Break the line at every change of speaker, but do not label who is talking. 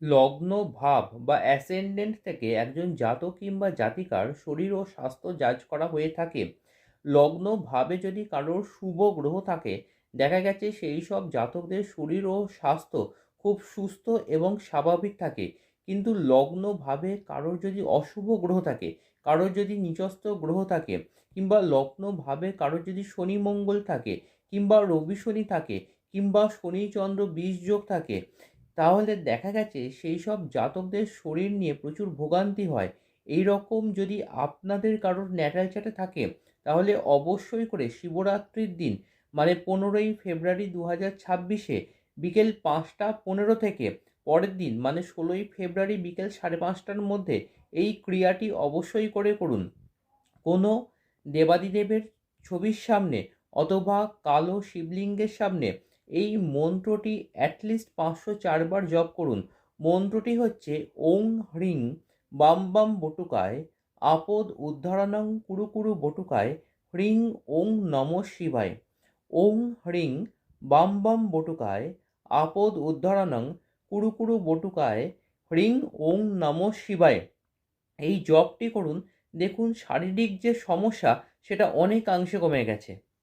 লগ্ন ভাব বা অ্যাসেন্ডেন্ট থেকে একজন জাতক কিংবা জাতিকার শরীর ও স্বাস্থ্য জাজ করা হয়ে থাকে। লগ্ন ভাবে যদি কারোর শুভ গ্রহ থাকে, দেখা গেছে সেই সব জাতকদের শরীর ও স্বাস্থ্য খুব সুস্থ এবং স্বাভাবিক থাকে। কিন্তু লগ্ন ভাবে কারোর যদি অশুভ গ্রহ থাকে, কারোর যদি নিচস্থ গ্রহ থাকে, কিংবা লগ্ন ভাবে কারোর যদি শনি মঙ্গল থাকে, কিংবা রবি শনি থাকে, কিংবা শনি চন্দ্র বিষ যোগ থাকে, তাহলে দেখা গেছে সেই সব জাতকদের শরীর নিয়ে প্রচুর ভোগান্তি হয়। এই রকম যদি আপনাদের কারোর ন্যাটাল চার্টে থাকে, তাহলে অবশ্যই করে শিবরাত্রির দিন, মানে 15ই ফেব্রুয়ারি 2026 বিকেল 5টা 15 থেকে পরের দিন মানে 16ই ফেব্রুয়ারি বিকেল 5:30টার মধ্যে এই ক্রিয়াটি অবশ্যই করে করুন। কোনো দেবাদিদেবের ছবির সামনে অথবা কালো শিবলিঙ্গের সামনে এই মন্ত্রটি অ্যাটলিস্ট 504 বার জপ করুন। মন্ত্রটি হচ্ছে ওং হ্রিং বাম বাম বটুকায় আপদ উদ্ধারণং কুরু কুরু বটুকায় হ্রিং ওং নম শিবায়। ওং হ্রিং বাম বাম বটুকায় আপদ উদ্ধারণং কুরু কুরু বটুকায় হ্রিং ওং নম শিবায়। এই জপটি করুন, দেখুন শারীরিক যে সমস্যা সেটা অনেকাংশে কমে গেছে।